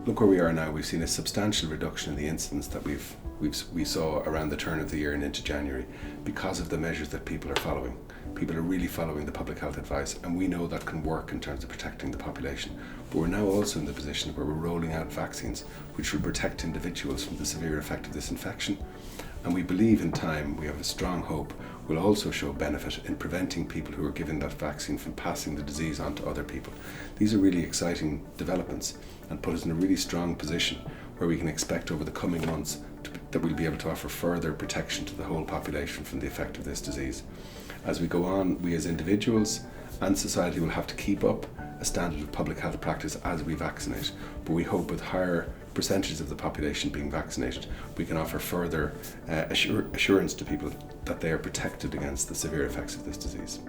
look where we are now. We've seen a substantial reduction in the incidence that we saw around the turn of the year and into January because of the measures that people are following. People are really following the public health advice, and we know that can work in terms of protecting the population. But we're now also in the position where we're rolling out vaccines which will protect individuals from the severe effect of this infection. And we believe in time, we have a strong hope, will also show benefit in preventing people who are given that vaccine from passing the disease on to other people. These are really exciting developments and put us in a really strong position where we can expect over the coming months that we'll be able to offer further protection to the whole population from the effect of this disease. As we go on, we as individuals and society will have to keep up a standard of public health practice as we vaccinate, but we hope with higher percentages of the population being vaccinated, we can offer further assurance to people that they are protected against the severe effects of this disease.